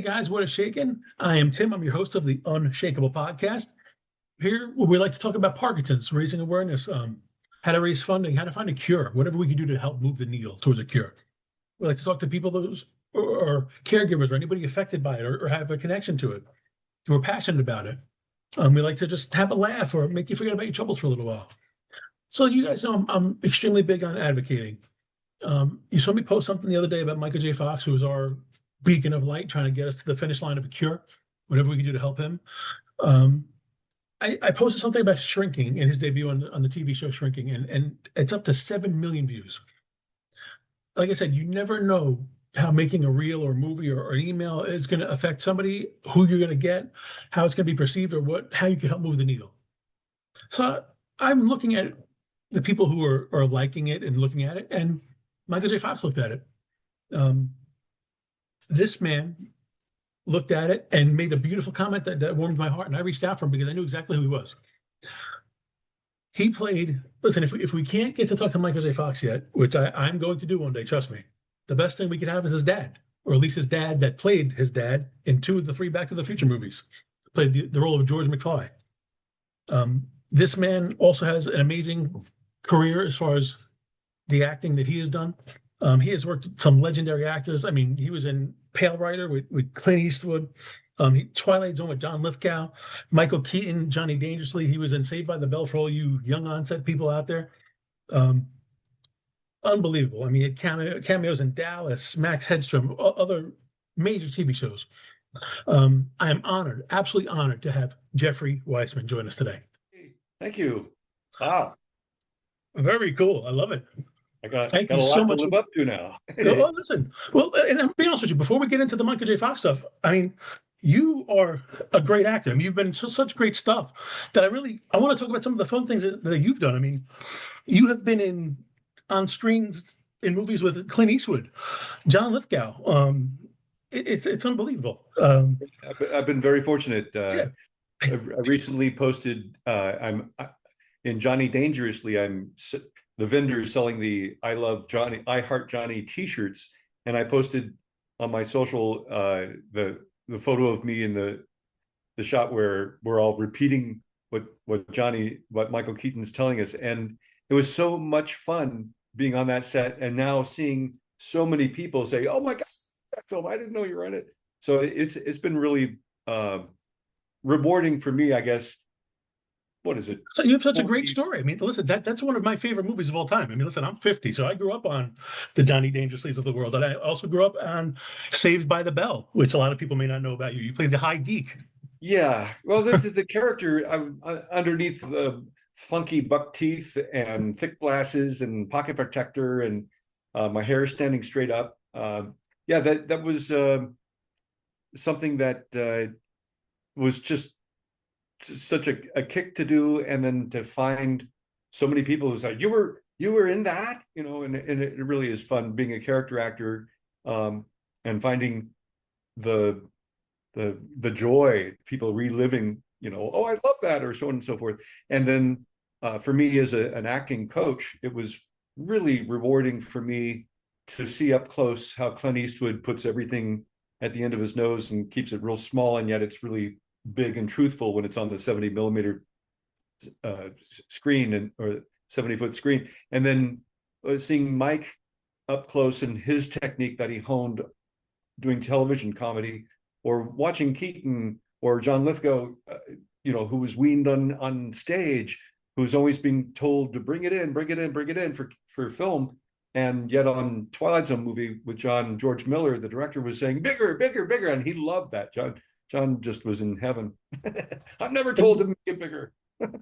Hey guys, what is shaking? I am Tim. I'm your host of the Unshakable podcast. Here, we like to talk about Parkinson's, raising awareness, how to raise funding, how to find a cure, whatever we can do to help move the needle towards a cure. We like to talk to people those or caregivers or anybody affected by it or have a connection to it, who are passionate about it. We like to just have a laugh or make you forget about your troubles for a little while. So you guys know I'm extremely big on advocating. You saw me post something the other day about Michael J. Fox, who was our beacon of light, trying to get us to the finish line of a cure, whatever we can do to help him. Um, I posted something about Shrinking in his debut on the TV show Shrinking, and it's up to 7 million views. Like I said, you never know how making a reel or a movie or an email is going to affect somebody, who you're going to get, how it's going to be perceived, or how you can help move the needle. So I'm looking at the people who are liking it and looking at it, and Michael J. Fox looked at it. Um, this man looked at it and made a beautiful comment that warmed my heart. And I reached out for him because I knew exactly who he was. He played, listen, if we can't get to talk to Michael J. Fox yet, which I'm going to do one day, trust me, the best thing we could have is his dad, or at least his dad that played his dad in 2 of the 3 Back to the Future movies, played the role of George McFly. This man also has an amazing career as far as the acting that he has done. He has worked with some legendary actors. I mean, he was in Pale Rider with Clint Eastwood, Twilight Zone with John Lithgow, Michael Keaton, Johnny Dangerously. He was in Saved by the Bell for all you young onset people out there. Um, Unbelievable. I mean, he had cameos in Dallas, Max Headstrom, other major TV shows. I am honored, absolutely honored to have Jeffrey Weismann join us today. Thank you. Wow. Very cool. I love it. I got Thank a you lot so to much. live up to now. Oh, listen. Well, and I'll be honest with you, before we get into the Michael J. Fox stuff, I mean, you are a great actor. I mean, you've been in such great stuff that I want to talk about some of the fun things that you've done. I mean, you have been on screens in movies with Clint Eastwood, John Lithgow. It's unbelievable. I've been very fortunate. Yeah. I recently posted, I'm in Johnny Dangerously. I'm the vendor selling the I Love Johnny, I Heart Johnny t-shirts. And I posted on my social the photo of me in the shot where we're all repeating what Michael Keaton's telling us. And it was so much fun being on that set and now seeing so many people say, "Oh my God, that film, I didn't know you were in it." So it's been really rewarding for me, I guess. What is it? So you have such a great story. I mean, listen, that's one of my favorite movies of all time. I mean, listen, I'm 50, so I grew up on the Johnny Dangerously's of the world, and I also grew up on Saved by the Bell, which a lot of people may not know about you. You played the high geek. Yeah, well, the character, I'm underneath the funky buck teeth and thick glasses and pocket protector and my hair standing straight up. Yeah, that was something that was just such a kick to do, and then to find so many people who said you were in that, and it really is fun being a character actor, and finding the joy, people reliving, oh, I love that, or so on and so forth. And then for me as an acting coach, it was really rewarding for me to see up close how Clint Eastwood puts everything at the end of his nose and keeps it real small, and yet it's really big and truthful when it's on the 70 millimeter screen or 70-foot screen. And then seeing Mike up close and his technique that he honed doing television comedy, or watching Keaton or John Lithgow, who was weaned on stage, who's always being told to bring it in for film. And yet on Twilight Zone movie with George Miller, the director was saying bigger, bigger, bigger, and he loved that. John just was in heaven. I've never told him to get bigger.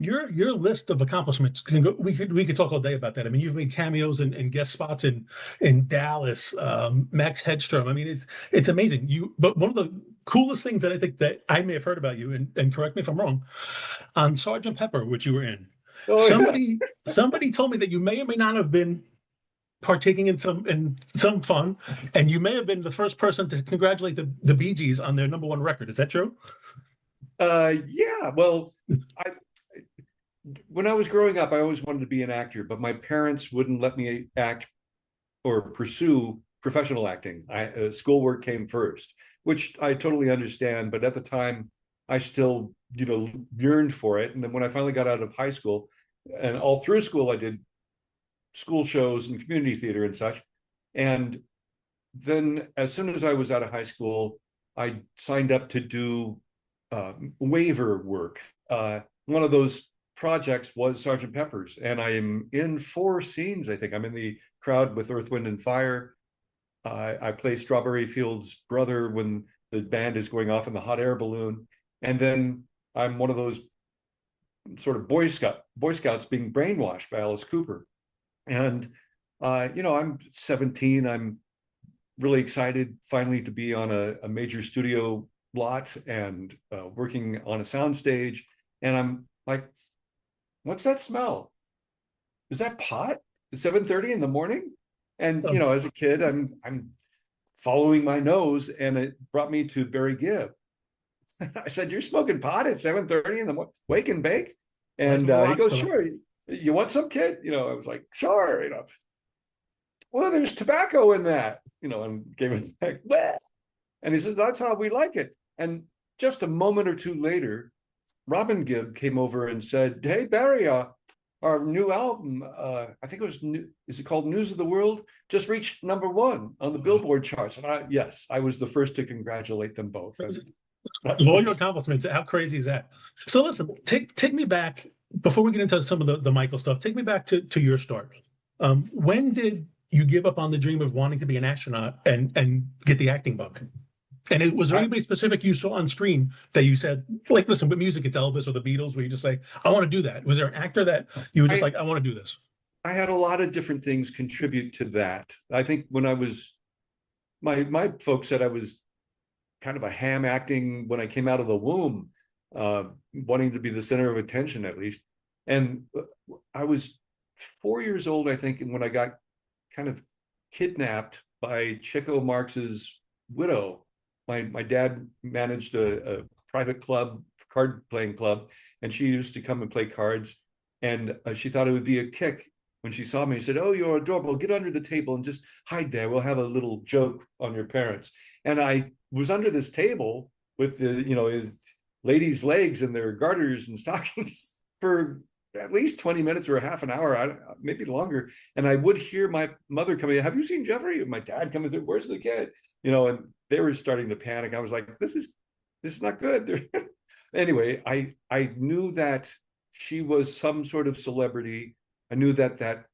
Your list of accomplishments we could talk all day about that. I mean, you've made cameos and guest spots in Dallas, Max Headstrom. I mean, it's amazing. But one of the coolest things that I think that I may have heard about you, and correct me if I'm wrong, on Sergeant Pepper, which you were in. Oh, somebody told me that you may or may not have been partaking in some fun, and you may have been the first person to congratulate the Bee Gees on their #1 record. Is that true? Yeah. Well, when I was growing up, I always wanted to be an actor, but my parents wouldn't let me act or pursue professional acting. Schoolwork came first, which I totally understand. But at the time, I still, yearned for it. And then when I finally got out of high school, and all through school, I did school shows and community theater and such. And then as soon as I was out of high school, I signed up to do waiver work. One of those projects was Sergeant Pepper's, and I am in 4 scenes. I think I'm in the crowd with Earth, Wind, and Fire. I play Strawberry Field's brother when the band is going off in the hot air balloon, and then I'm one of those sort of Boy Scouts being brainwashed by Alice Cooper. And I'm 17. I'm really excited finally to be on a major studio lot and working on a soundstage. And I'm like, what's that smell? Is that pot at 7:30 in the morning? And as a kid, I'm following my nose, and it brought me to Barry Gibb. I said, "You're smoking pot at 7:30 in the morning? Wake and bake?" And he goes, "Sure. You want some, kid?" I was like, "Sure." Well, there's tobacco in that, and gave it back. Bleh. And he said, "That's how we like it." And just a moment or two later, Robin Gibb came over and said, "Hey, Barry, our new album, I think it was, is it called News of the World? Just reached #1 on the Billboard charts." And I was the first to congratulate them both. Loyal accomplishments. How crazy is that? So listen, take me back before we get into some of the Michael stuff. Take me back to your start. When did you give up on the dream of wanting to be an astronaut and get the acting bug? And was there anybody specific you saw on screen that you said, like, listen, with music, it's Elvis or the Beatles, where you just say, I want to do that? Was there an actor that you were just like, I want to do this? I had a lot of different things contribute to that. I think when I was, my folks said I was kind of a ham acting when I came out of the womb, wanting to be the center of attention at least. And I was 4 years old, I think, when I got kind of kidnapped by Chico Marx's widow. My dad managed a private club, card playing club, and she used to come and play cards. And she thought it would be a kick when she saw me. She said, "Oh, you're adorable. Get under the table and just hide there. We'll have a little joke on your parents." And I was under this table with the ladies' legs and their garters and stockings for at least 20 minutes or a half an hour, maybe longer. And I would hear my mother coming, "Have you seen Jeffrey?" And my dad coming through, "Where's the kid?" And they were starting to panic. I was like, this is not good. Anyway, I knew that she was some sort of celebrity. I knew that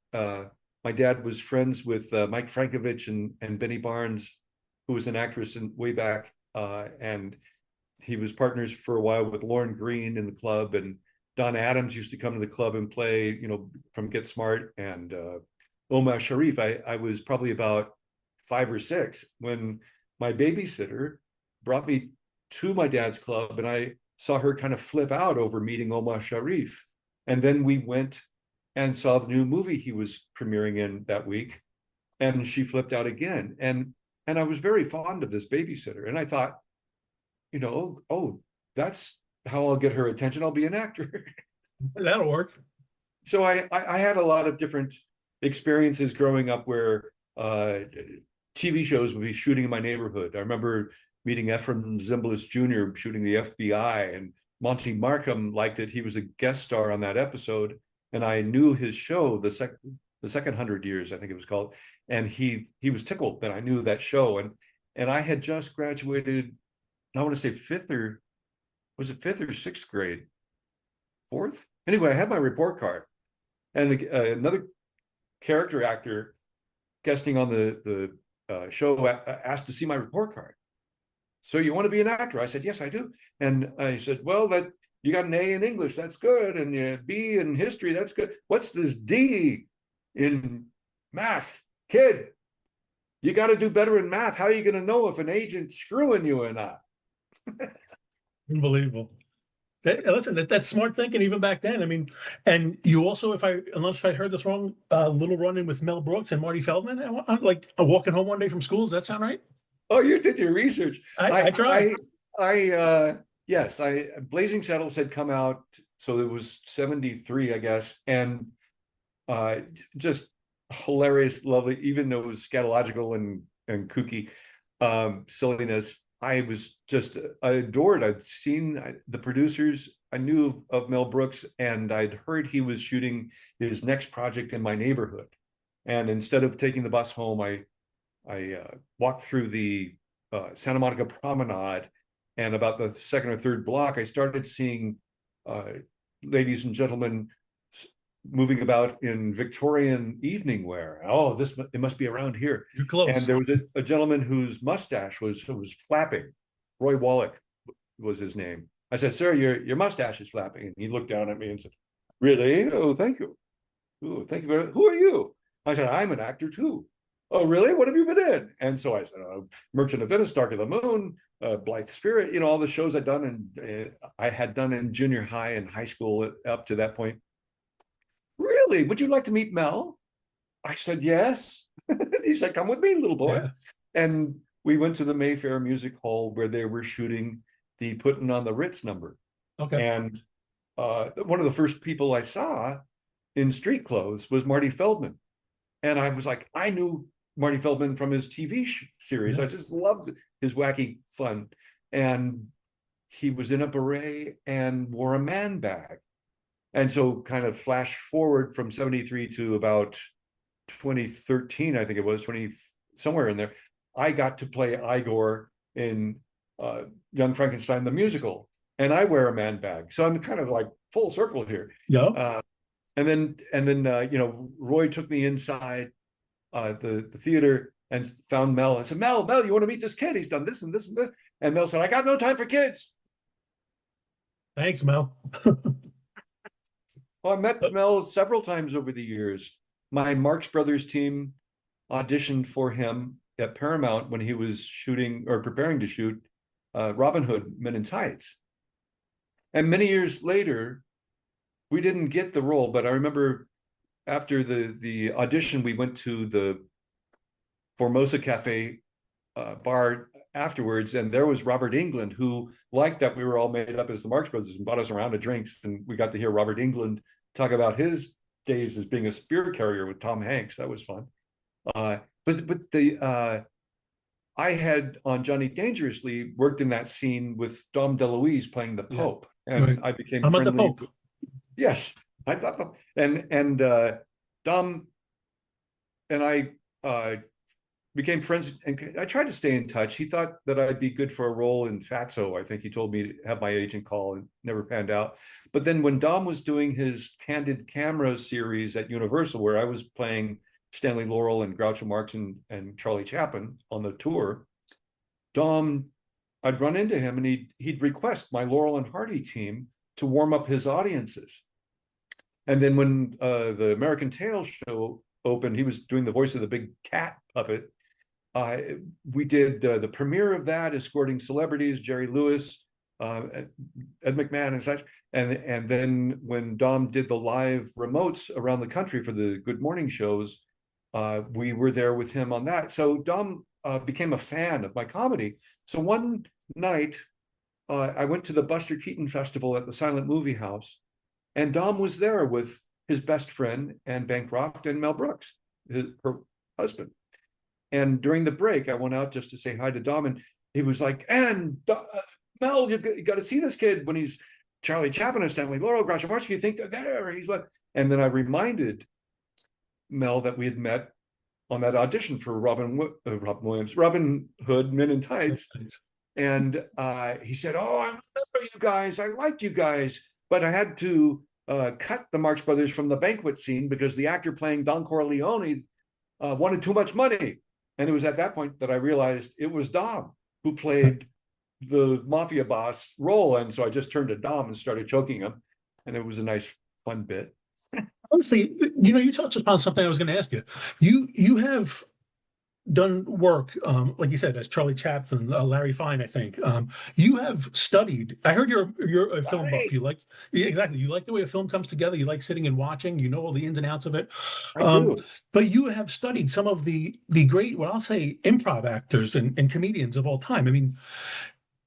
my dad was friends with Mike Frankovich and Benny Barnes, who was an actress way back. And he was partners for a while with Lauren Green in the club. And Don Adams used to come to the club and play, from Get Smart. And Omar Sharif, I was probably about 5 or 6 when my babysitter brought me to my dad's club, and I saw her kind of flip out over meeting Omar Sharif. And then we went and saw the new movie he was premiering in that week, and she flipped out again. And I was very fond of this babysitter, and I thought, oh, that's how I'll get her attention. I'll be an actor. That'll work. So I had a lot of different experiences growing up where TV shows would be shooting in my neighborhood. I remember meeting Ephraim Zimbalist Jr. shooting the FBI, and Monty Markham liked it. He was a guest star on that episode, and I knew his show, the second 100 Years, I think it was called. And he was tickled that I knew that show. And I had just graduated, I want to say fifth or sixth grade? 4th? Anyway, I had my report card, and another character actor guesting on the show asked to see my report card. "So you want to be an actor?" I said, "Yes, I do." And I said, "Well, that you got an A in English, that's good, and a B in history, that's good. What's this D in math? Kid, you got to do better in math. How are you going to know if an agent's screwing you or not?" Unbelievable. Listen, that's smart thinking even back then. I mean, and you also, unless I heard this wrong, little run-in with Mel Brooks and Marty Feldman, like walking home one day from school. Does that sound right? Oh, you did your research. I tried. Yes, Blazing Saddles had come out, so it was 73, I guess, and just hilarious, lovely, even though it was scatological and kooky silliness. I adored. I'd seen the producers. I knew of Mel Brooks, and I'd heard he was shooting his next project in my neighborhood. And instead of taking the bus home, I walked through the Santa Monica Promenade, and about the second or third block, I started seeing ladies and gentlemen moving about in Victorian evening wear. Oh, it must be around here. You're close. And there was a gentleman whose mustache was flapping. Roy Wallach was his name. I said, "Sir, your mustache is flapping." And he looked down at me and said, "Really? Oh, thank you. Oh, thank you very much. Who are you?" I said, "I'm an actor too." "Oh, really? What have you been in?" And so I said, "Merchant of Venice, Dark of the Moon, Blithe Spirit," all the shows I'd done, and I had done in junior high and high school up to that point. "Really? Would you like to meet Mel?" I said, "Yes." He said, "Come with me, little boy." Yeah. And we went to the Mayfair Music Hall where they were shooting the Puttin' on the Ritz number. Okay. And one of the first people I saw in street clothes was Marty Feldman. And I was like, I knew Marty Feldman from his TV series. Yeah. I just loved his wacky fun. And he was in a beret and wore a man bag. And so kind of flash forward from 73 to about 2013, I think it was, somewhere in there, I got to play Igor in Young Frankenstein, the musical. And I wear a man bag. So I'm kind of like full circle here. Yeah. And then Roy took me inside the theater and found Mel and said, Mel, you want to meet this kid? He's done this and this and this. And Mel said, "I got no time for kids." Thanks, Mel. Well, I met Mel several times over the years. My Marx Brothers team auditioned for him at Paramount when he was shooting or preparing to shoot Robin Hood Men in Tights. And many years later, we didn't get the role, but I remember after the audition, we went to the Formosa Cafe bar afterwards, and there was Robert Englund, who liked that we were all made up as the Marx Brothers and bought us a round of drinks, and we got to hear Robert Englund talk about his days as being a spear carrier with Tom Hanks. That was fun. I had on Johnny Dangerously worked in that scene with Dom DeLuise playing the Pope, and Right. I became I'm friendly. at the Pope. Yes, I thought them. And Dom and I became friends, and I tried to stay in touch. He thought that I'd be good for a role in Fatso. I think he told me to have my agent call, and never panned out. But then when Dom was doing his Candid Camera series at Universal, where I was playing Stanley Laurel and Groucho Marx and Charlie Chaplin on the tour, Dom, I'd run into him and he'd request my Laurel and Hardy team to warm up his audiences. And then when the American Tail show opened, he was doing the voice of the big cat puppet. We did the premiere of that, escorting celebrities, Jerry Lewis, Ed McMahon and such. And then when Dom did the live remotes around the country for the Good Morning shows, we were there with him on that. So Dom became a fan of my comedy. So one night, I went to the Buster Keaton Festival at the Silent Movie House, and Dom was there with his best friend, Anne Bancroft, and Mel Brooks, her husband. And during the break, I went out just to say hi to Dom, and he was like, "Anne, Mel, you got to see this kid when he's Charlie Chaplin and Stanley Laurel, Groucho Marx. You think they're there? He's what?" And then I reminded Mel that we had met on that audition for Robin Hood Men in Tights. And he said, "Oh, I remember you guys. I liked you guys, but I had to cut the Marx Brothers from the banquet scene because the actor playing Don Corleone wanted too much money." And it was at that point that I realized it was Dom who played the mafia boss role. And so I just turned to Dom and started choking him. And it was a nice, fun bit. Honestly, you touched upon something I was going to ask you. You have done work, like you said, as Charlie Chaplin, Larry Fine, I think. You have studied. I heard you're a film buff. Yeah, exactly. You like the way a film comes together. You like sitting and watching. You know all the ins and outs of it. I do. But you have studied some of the great, well, I'll say, improv actors and comedians of all time. I mean,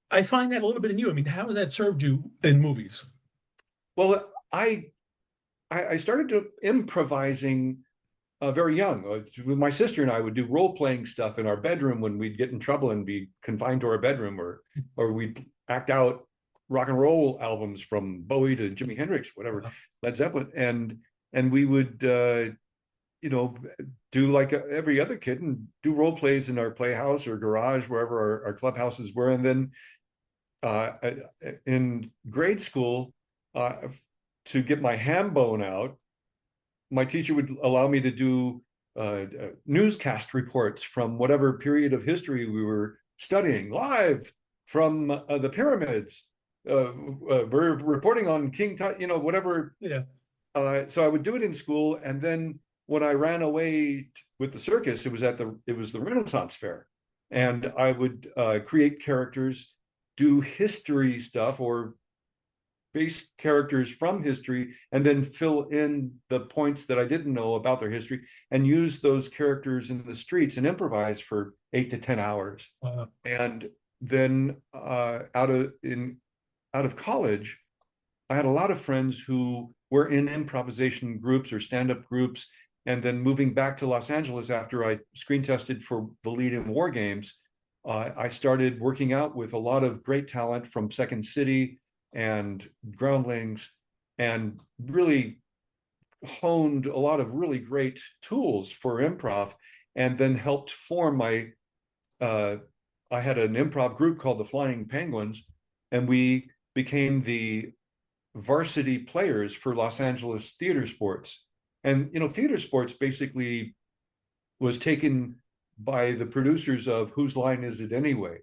I find that a little bit in you. I mean, how has that served you in movies? Well, I started improvising very young. With my sister and I would do role-playing stuff in our bedroom when we'd get in trouble and be confined to our bedroom, or we'd act out rock and roll albums from Bowie to Jimi Hendrix, whatever, Led Zeppelin, and we would do like every other kid and do role plays in our playhouse or garage, wherever our clubhouses were. And then in grade school, to get my ham bone out, my teacher would allow me to do newscast reports from whatever period of history we were studying live from the pyramids. We're reporting on King Tut, whatever. Yeah. So I would do it in school, and then when I ran away with the circus, it was the Renaissance Fair, and I would create characters, do history stuff, or base characters from history, and then fill in the points that I didn't know about their history, and use those characters in the streets and improvise for 8 to 10 hours. Wow. And then out of college, I had a lot of friends who were in improvisation groups or stand-up groups. And then moving back to Los Angeles after I screen tested for the lead in War Games, I started working out with a lot of great talent from Second City and Groundlings, and really honed a lot of really great tools for improv, and then helped form I had an improv group called the Flying Penguins, and we became the varsity players for Los Angeles theater sports. And theater sports basically was taken by the producers of Whose Line Is It Anyway?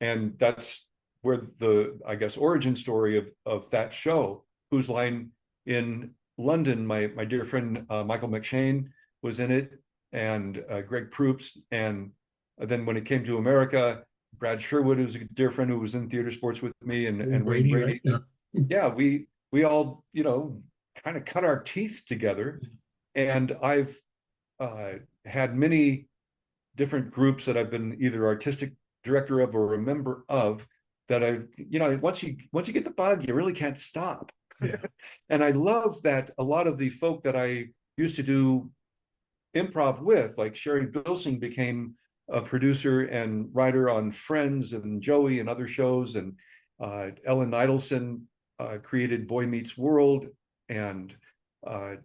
And that's where the, I guess, origin story of that show, Whose Line, in London, my dear friend Michael McShane was in it, and Greg Proops. And then when it came to America, Brad Sherwood, who's a dear friend who was in theater sports with me, and Wayne Brady. Right? Yeah, we all, kind of cut our teeth together. And I've had many different groups that I've been either artistic director of or a member of, that once you get the bug, you really can't stop. Yeah. And I love that a lot of the folk that I used to do improv with, like Sherry Bilsing, became a producer and writer on Friends and Joey and other shows, and Ellen Idelson created Boy Meets World, and the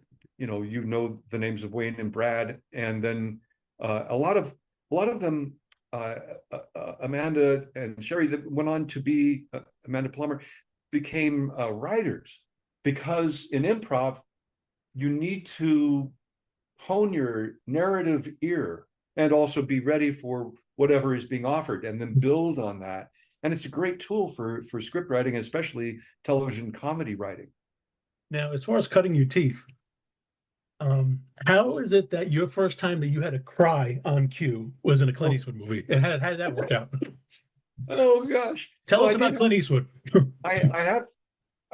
names of Wayne and Brad, and then a lot of them, Amanda and Sherry, that went on to be Amanda Plummer, became writers, because in improv you need to hone your narrative ear and also be ready for whatever is being offered, and then build on that. And it's a great tool for script writing, especially television comedy writing. Now, as far as cutting your teeth, how is it that your first time that you had to cry on cue was in a Clint Eastwood movie? And how did that work out? Oh gosh. Tell us about Clint Eastwood. I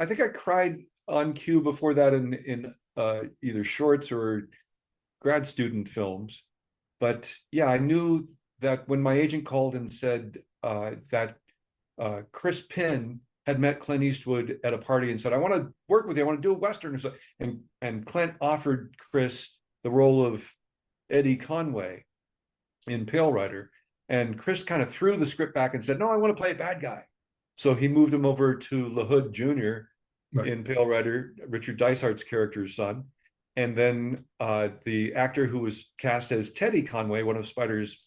think I cried on cue before that in either shorts or grad student films. But yeah, I knew that when my agent called and said that Chris Penn had met Clint Eastwood at a party and said, I want to work with you, I want to do a Western. Or so. And Clint offered Chris the role of Eddie Conway in Pale Rider. And Chris kind of threw the script back and said, no, I want to play a bad guy. So he moved him over to LaHood Jr. Right. In Pale Rider, Richard Dysart's character's son. And then the actor who was cast as Teddy Conway, one of Spider's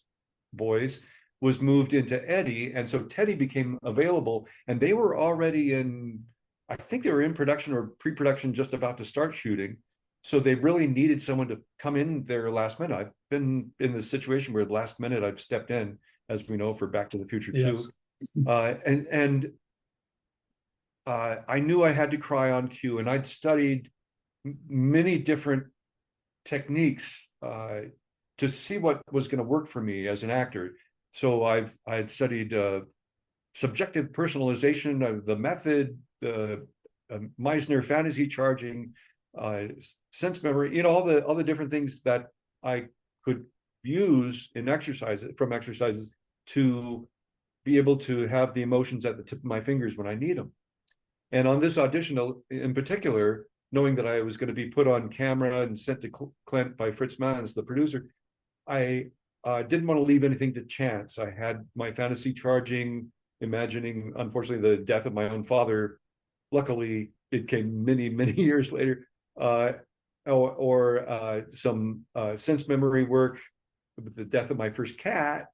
boys, was moved into Eddie. And so Teddy became available, and they were already I think they were in production or pre-production, just about to start shooting. So they really needed someone to come in there last minute. I've been in this situation where last minute I've stepped in, as we know, for Back to the Future 2. I knew I had to cry on cue, and I'd studied many different techniques to see what was going to work for me as an actor. So I had studied subjective personalization of the method, the Meisner fantasy charging, sense memory, all the different things that I could use in exercises to be able to have the emotions at the tip of my fingers when I need them. And on this audition in particular, knowing that I was going to be put on camera and sent to Clint by Fritz Mans, the producer, I didn't want to leave anything to chance. I had my fantasy charging, imagining, unfortunately, the death of my own father. Luckily, it came many, many years later. Or some sense memory work with the death of my first cat.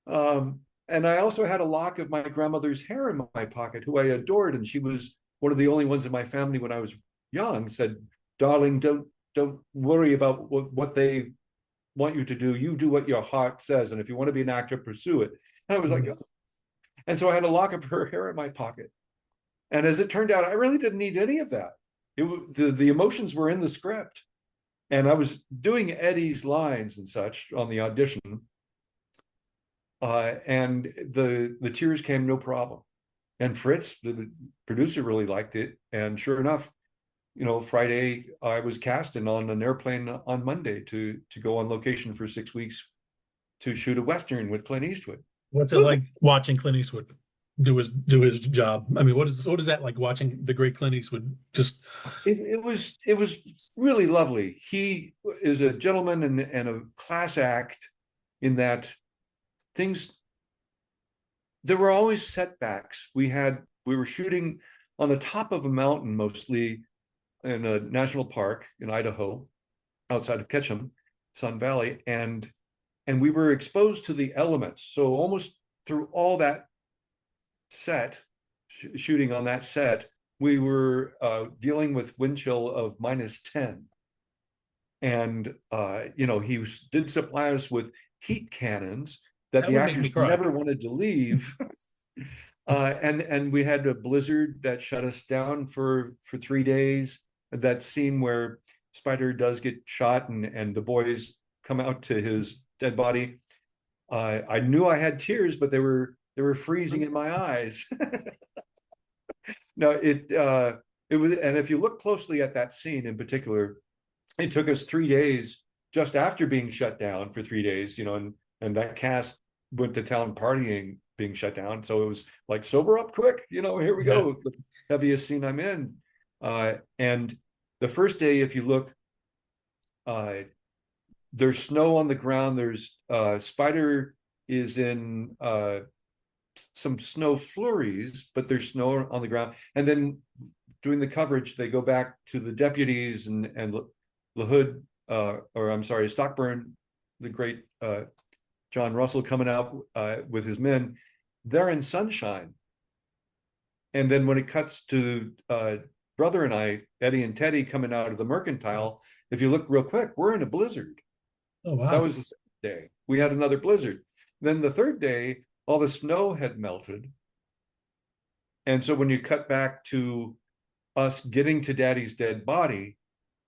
And I also had a lock of my grandmother's hair in my pocket, who I adored. And she was one of the only ones in my family when I was young, said, darling, don't worry about what they want you to do. You do what your heart says. And if you want to be an actor, pursue it. And I was like, oh. And so I had a lock of her hair in my pocket. And as it turned out, I really didn't need any of that. The emotions were in the script. And I was doing Eddie's lines and such on the audition. And the tears came no problem. And Fritz, the producer, really liked it. And sure enough, Friday I was cast and on an airplane on Monday to go on location for 6 weeks to shoot a Western with Clint Eastwood. What's it like watching Clint Eastwood do his job? I mean, what is that like, watching the great Clint Eastwood? Just it was really lovely. He is a gentleman and a class act in that there were always setbacks. We were shooting on the top of a mountain, mostly in a national park in Idaho, outside of Ketchum, Sun Valley, and we were exposed to the elements. So almost through all that set, shooting on that set, we were dealing with wind chill of -10. And he did supply us with heat cannons that the actors never wanted to leave. And we had a blizzard that shut us down for 3 days. That scene where Spider does get shot and the boys come out to his dead body. I knew I had tears, but they were freezing in my eyes. No, it was, and if you look closely at that scene in particular, it took us 3 days just after being shut down for 3 days, and that cast went to town partying, being shut down. So it was like, sober up quick, here we go. The heaviest scene I'm in. And the first day, if you look, there's snow on the ground. There's Spider is in some snow flurries, but there's snow on the ground. And then doing the coverage, they go back to the deputies and LaHood, Stockburn, the great John Russell coming out with his men. They're in sunshine. And then when it cuts to brother and I, Eddie and Teddy, coming out of the Mercantile, if you look real quick, we're in a blizzard. Oh, wow. That was the second day. We had another blizzard. Then the third day, all the snow had melted. And so when you cut back to us getting to Daddy's dead body,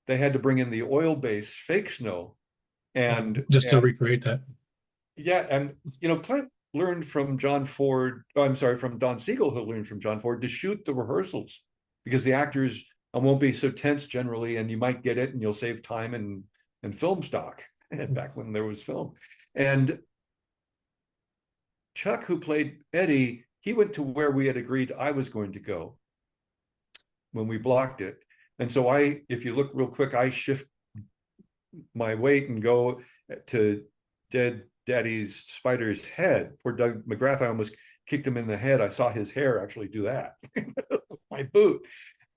they had to bring in the oil-based fake snow. And just to recreate that. Yeah. And, Clint learned from from Don Siegel, who learned from John Ford to shoot the rehearsals, because the actors won't be so tense generally, and you might get it and you'll save time and film stock back when there was film. And Chuck, who played Eddie, he went to where we had agreed I was going to go when we blocked it. And so if you look real quick, I shift my weight and go to dead Daddy's Spider's head. Poor Doug McGrath, I almost kicked him in the head. I saw his hair actually do that. My boot.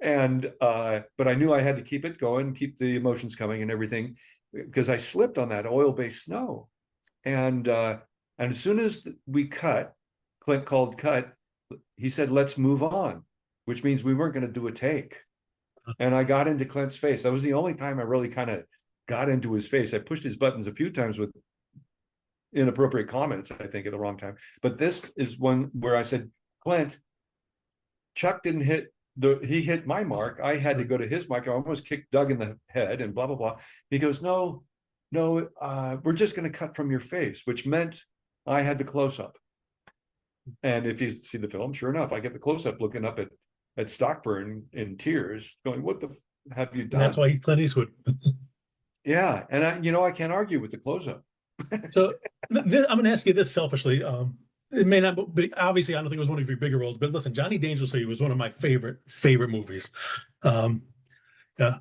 And but I knew I had to keep it going, keep the emotions coming and everything, because I slipped on that oil-based snow. And as soon as we cut, Clint called cut, he said, let's move on, which means we weren't going to do a take. And I got into Clint's face. That was the only time I really kind of got into his face. I pushed his buttons a few times with inappropriate comments, I think, at the wrong time. But this is one where I said, Clint, Chuck didn't he hit my mark. I had to go to his mark. I almost kicked Doug in the head and blah, blah, blah. He goes, no, we're just going to cut from your face, which meant I had the close-up. And if you see the film, sure enough, I get the close-up looking up at Stockburn in tears, going, what the have you done? And that's why he's Clint Eastwood. Yeah. And I can't argue with the close-up. So I'm going to ask you this selfishly. It may not be, obviously, I don't think it was one of your bigger roles, but listen, Johnny Dangerously was one of my favorite movies.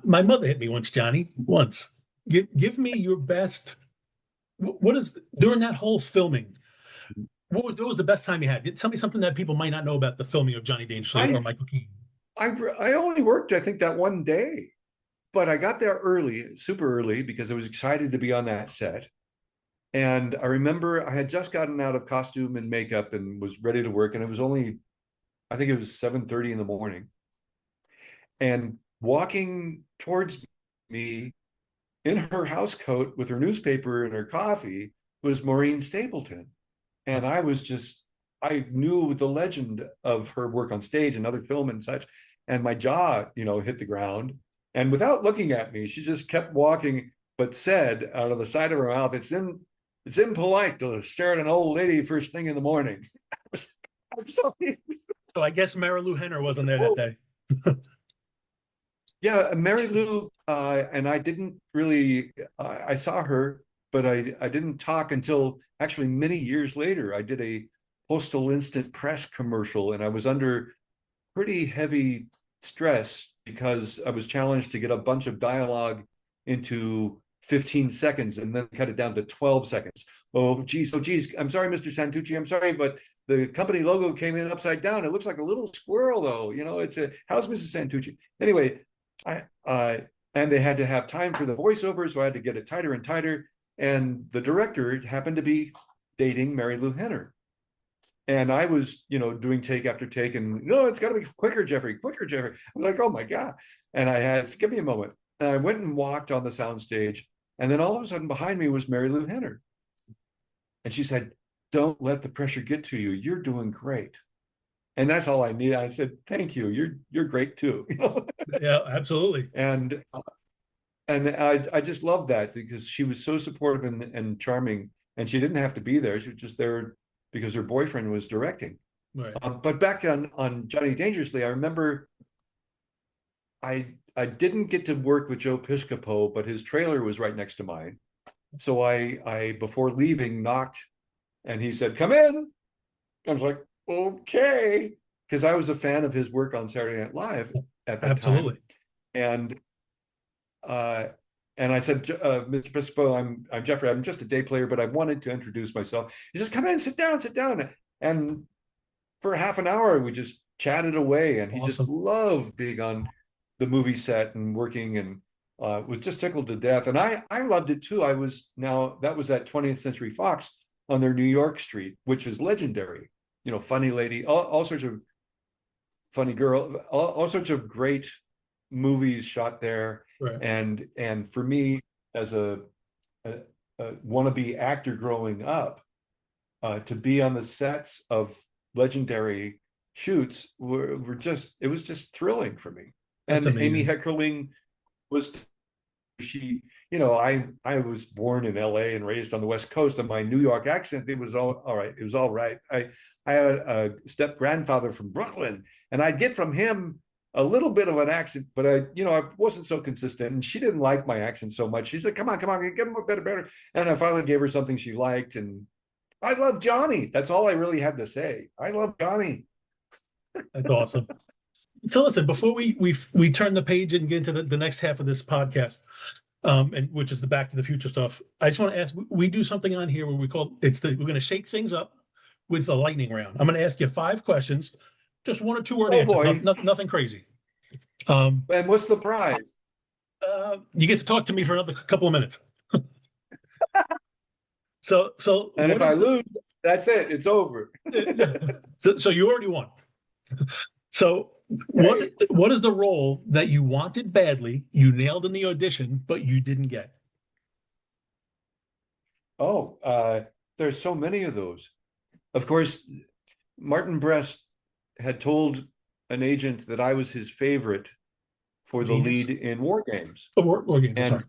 My mother hit me once, Johnny, once. Give me your best. What is during that whole filming? What was the best time you had? Tell me something that people might not know about the filming of Johnny Dangerously I or Michael Keaton. I only worked, I think, that one day, but I got there early, super early, because I was excited to be on that set. And I remember I had just gotten out of costume and makeup and was ready to work, and it was only, I think it was 7:30 in the morning. And walking towards me in her house coat with her newspaper and her coffee was Maureen Stapleton. And I was just, I knew the legend of her work on stage and other film and such. And my jaw, hit the ground. And without looking at me, she just kept walking, but said out of the side of her mouth, it's impolite to stare at an old lady first thing in the morning. I'm sorry. So I guess Mary Lou Henner wasn't there that day. Yeah, Mary Lou, and I didn't really, I saw her, but I didn't talk until actually many years later. I did a Postal Instant Press commercial, and I was under pretty heavy stress because I was challenged to get a bunch of dialogue into 15 seconds and then cut it down to 12 seconds. Oh, geez. I'm sorry, Mr. Santucci. I'm sorry, but the company logo came in upside down. It looks like a little squirrel, though. How's Mrs. Santucci? Anyway, and they had to have time for the voiceover, so I had to get it tighter and tighter. And the director happened to be dating Mary Lou Henner. And I was, doing take after take, and no, it's got to be quicker, Jeffrey, quicker, Jeffrey. I'm like, oh my God. And I had, give me a moment. And I went and walked on the soundstage. And then all of a sudden behind me was Mary Lou Henner. And she said, don't let the pressure get to you. You're doing great. And that's all I need. I said, thank you. You're great too. Yeah, absolutely. And I just loved that because she was so supportive and charming, and she didn't have to be there. She was just there because her boyfriend was directing. Right. But back on Johnny Dangerously, I remember I didn't get to work with Joe Piscopo, but his trailer was right next to mine. So I before leaving knocked, and he said, "Come in." I was like, "Okay," because I was a fan of his work on Saturday Night Live at that Absolutely. time. And I said, "Mr. Piscopo, I'm Jeffrey. I'm just a day player, but I wanted to introduce myself." He says, "Come in, sit down, sit down." And for half an hour, we just chatted away, and he just Awesome. loved being on the movie set and working, and was just tickled to death. And I loved it too. That was at 20th Century Fox on their New York Street, which is legendary. Funny lady, all sorts of funny girl, all sorts of great movies shot there. Right. And for me, as a wannabe actor growing up, to be on the sets of legendary shoots it was just thrilling for me. That's And Amy amazing. Heckerling was, I was born in LA and raised on the West Coast, and my New York accent, it was all right. It was all right. I had a step grandfather from Brooklyn, and I'd get from him a little bit of an accent, but I wasn't so consistent, and she didn't like my accent so much. She said, come on, get him better. And I finally gave her something she liked, and I love Johnny. That's all I really had to say. I love Johnny. That's awesome. So listen, before we turn the page and get into the next half of this podcast, and which is the Back to the Future stuff, I just want to ask, we do something on here where we're going to shake things up with the lightning round. I'm going to ask you 5 questions, just 1 or 2 word Oh answers, boy. nothing crazy. And what's the prize? You get to talk to me for another couple of minutes. So And if I lose, that's it. It's over. so you already won. So what is the role that you wanted badly, you nailed in the audition, but you didn't get? Oh, there's so many of those. Of course, Martin Brest had told an agent that I was his favorite for the Genius. lead in War Games. Oh, War Games, And sorry.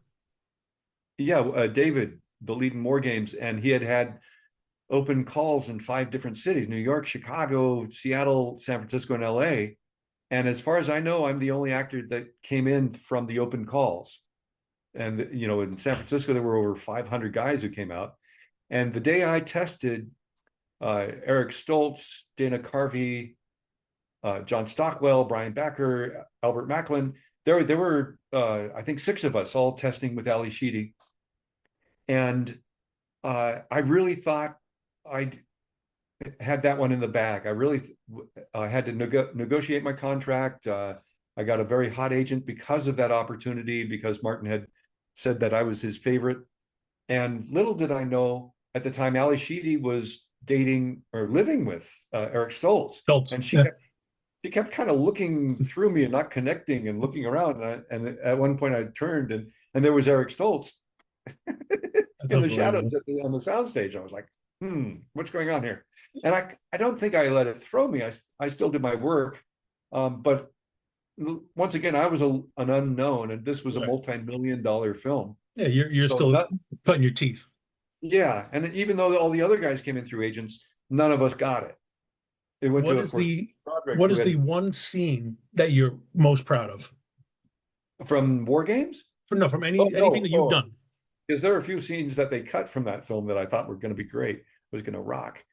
yeah, David, the lead in War Games, and he had open calls in 5 different cities: New York, Chicago, Seattle, San Francisco, and LA. And as far as I know, I'm the only actor that came in from the open calls. And in San Francisco, there were over 500 guys who came out. And the day I tested, Eric Stoltz, Dana Carvey, John Stockwell, Brian Backer, Albert Macklin, there were I think 6 of us all testing with Ali Sheedy, and I really thought I had that one in the bag. I really had to negotiate my contract. I got a very hot agent because of that opportunity, because Martin had said that I was his favorite. And little did I know at the time, Ali Sheedy was dating or living with Eric Stoltz, Schultz. and Yeah, she kept kind of looking through me and not connecting and looking around. And at one point, I turned and there was Eric Stoltz that's in the shadows unbelievable. on the soundstage. I was like, what's going on here? And I don't think I let it throw me. I still did my work. But once again, I was an unknown, and this was a Right. multi-million-dollar film. Yeah, you're So still cutting your teeth. yeah. And even though all the other guys came in through agents, none of us got it. It went What to, of is course, the Broderick, what who is had the one scene that you're most proud of? from War Games. From Oh, anything no. that you've Oh, done. because there are a few scenes that they cut from that film that I thought were going to be great, was going to rock.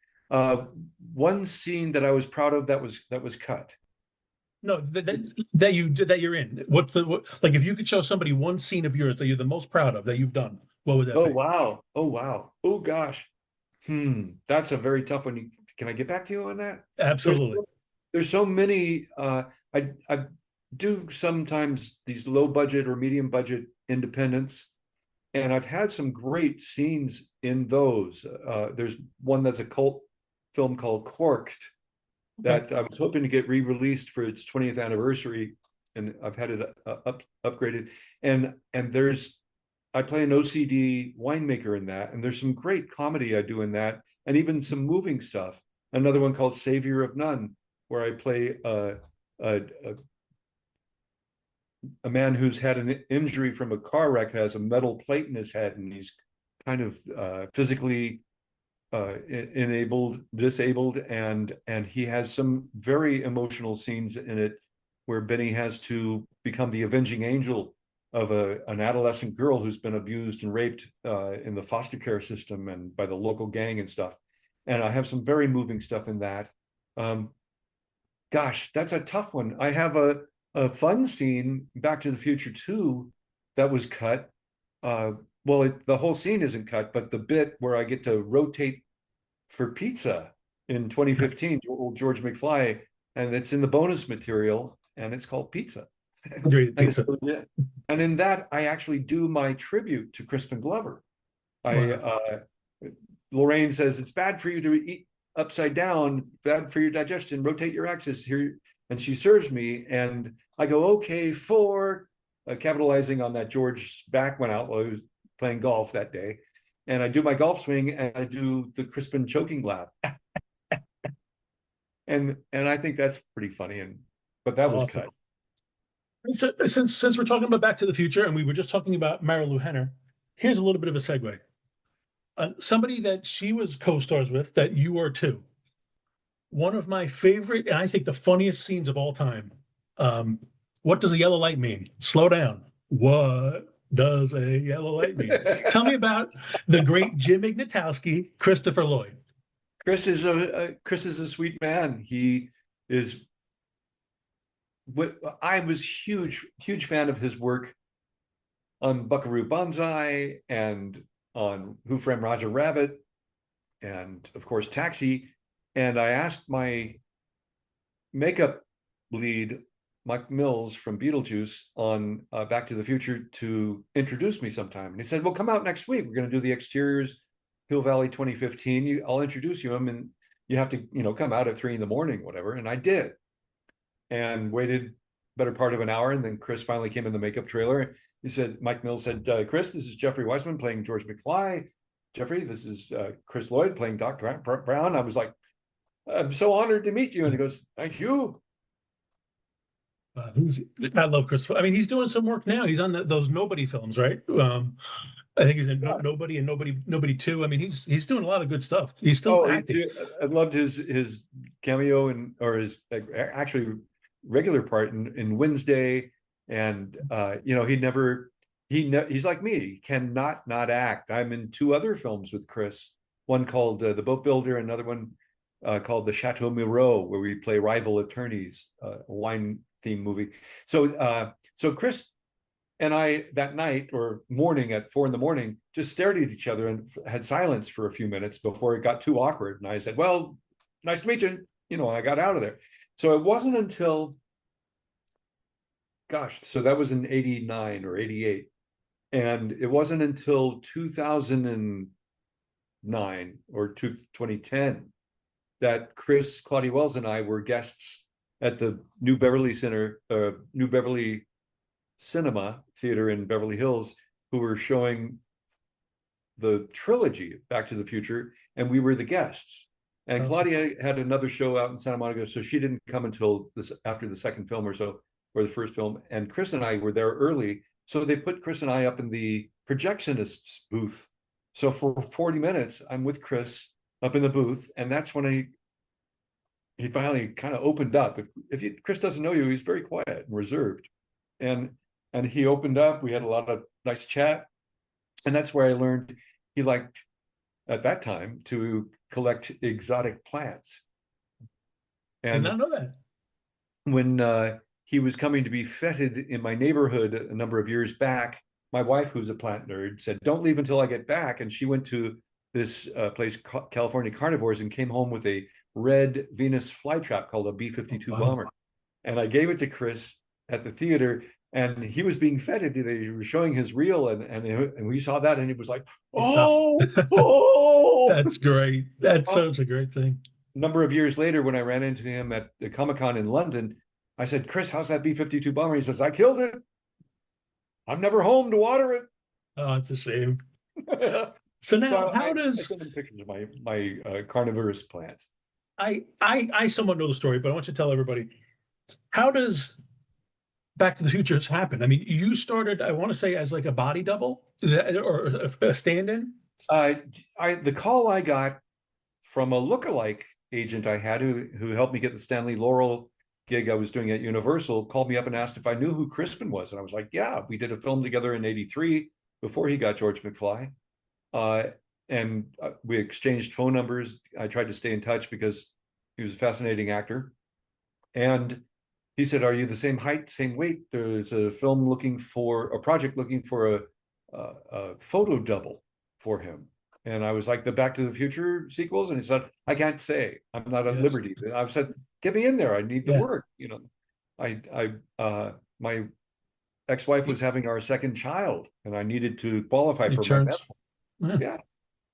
One scene that I was proud of that was cut. No, that you're in. Like if you could show somebody one scene of yours that you're the most proud of that you've done, what would that Oh be? wow. Oh wow. Oh gosh. That's a very tough one. Can I get back to you on that? There's Absolutely. there's so many. I do sometimes these low budget or medium budget independents, and I've had some great scenes in those. There's one that's a cult film called Corked Okay. that I was hoping to get re-released for its 20th anniversary, and I've had it upgraded. And there's I play an OCD winemaker in that, and there's some great comedy I do in that, and even some moving stuff. Another one called Savior of None, where I play a, a man who's had an injury from a car wreck, has a metal plate in his head, and he's kind of physically disabled, and he has some very emotional scenes in it where Benny has to become the avenging angel of an adolescent girl who's been abused and raped in the foster care system and by the local gang and stuff. And I have some very moving stuff in that. Um, Gosh, that's a tough one. I have a fun scene, Back to the Future 2, that was cut. Uh, the whole scene isn't cut, but the bit where I get to rotate for pizza in 2015, old George McFly, and it's in the bonus material, and it's called Pizza. Great and, pizza. and in that, I actually do my tribute to Crispin Glover. Wow. Lorraine says it's bad for you to eat upside down, bad for your digestion. Rotate your axis here, and she serves me, and I go okay for capitalizing on that George's back went out while he was playing golf that day, and I do my golf swing, and I do the Crispin choking laugh, and I think that's pretty funny. But that was Awesome. cut. So, since we're talking about Back to the Future and we were just talking about Marilu Henner, here's a little bit of a segue. Somebody that she was co-stars with that you were too. One of my favorite, and I think the funniest scenes of all time. Um, what does a yellow light mean? Slow down. What does a yellow light mean? Tell me about the great Jim Ignatowski, Christopher Lloyd. Chris is a sweet man. He is. I was huge fan of his work on Buckaroo Banzai and on Who Framed Roger Rabbit, and of course Taxi. And I asked my makeup lead, Mike Mills from Beetlejuice, on Back to the Future to introduce me sometime. And he said, "Well, come out next week. We're going to do the exteriors, Hill Valley 2015. I'll introduce you him, and you have to, come out at 3 in the morning, whatever." And I did, and waited better part of an hour, and then Chris finally came in the makeup trailer. He said, Mike Mills said, "Chris, this is Jeffrey Weismann playing George McFly. Jeffrey, this is Chris Lloyd playing Dr. Brown." I was like, "I'm so honored to meet you." And he goes, "Thank you." I love Christopher. I mean, he's doing some work now. He's on those Nobody films, right? I think he's in Nobody and Nobody Two. I mean, he's doing a lot of good stuff. He's still Oh, acting. I loved his cameo or his actually regular part in Wednesday, and he's like me, he cannot not act. I'm in 2 other films with Chris, one called The Boat Builder, another one called the Chateau Miro, where we play rival attorneys, a wine themed movie. So Chris and I that night or morning at 4 a.m. just stared at each other and had silence for a few minutes before it got too awkward. And I said, "Well, nice to meet you." I got out of there. So it wasn't until, gosh, so that was in 89 or 88. And it wasn't until 2009 or 2010 that Chris, Claudia Wells, and I were guests at the New Beverly Cinema Theater in Beverly Hills, who were showing the trilogy Back to the Future, and we were the guests. And Claudia had another show out in Santa Monica, so she didn't come until after the second film or so, or the first film. And Chris and I were there early, so they put Chris and I up in the projectionist's booth. So for 40 minutes, I'm with Chris up in the booth, and that's when he finally kind of opened up. Chris doesn't know you, he's very quiet and reserved, and he opened up. We had a lot of nice chat, and that's where I learned he liked, at that time, to collect exotic plants. And I did not know that. When he was coming to be feted in my neighborhood a number of years back, my wife, who's a plant nerd, said, "Don't leave until I get back." And she went to this place, California Carnivores, and came home with a red Venus flytrap called a B-52 bomber. And I gave it to Chris at the theater, and he was being feted. They were showing his reel, and we saw that, and he was like, "Oh, That's great. That's such a great thing." A number of years later, when I ran into him at the Comic-Con in London, I said, "Chris, how's that B-52 bomber?" He says, "I killed it. I'm never home to water it." Oh, it's a shame. So now, how does I send him pictures of my carnivorous plants? I somewhat know the story, but I want you to tell everybody, how does Back to the Future happen? I mean, you started, I want to say, as like a body double, or a stand-in? The call I got from a lookalike agent I had, who helped me get the Stanley Laurel gig I was doing at Universal, called me up and asked if I knew who Crispin was. And I was like, yeah, we did a film together in 83 before he got George McFly. And we exchanged phone numbers. I tried to stay in touch because he was a fascinating actor. And he said, "Are you the same height, same weight? There's a project looking for a photo double for him." And I was like, "The Back to the Future sequels?" And he said, "I can't say. I'm not at liberty." And I said, "Get me in there. I need the work." My ex-wife was having our second child, and I needed to qualify for my medical. Yeah.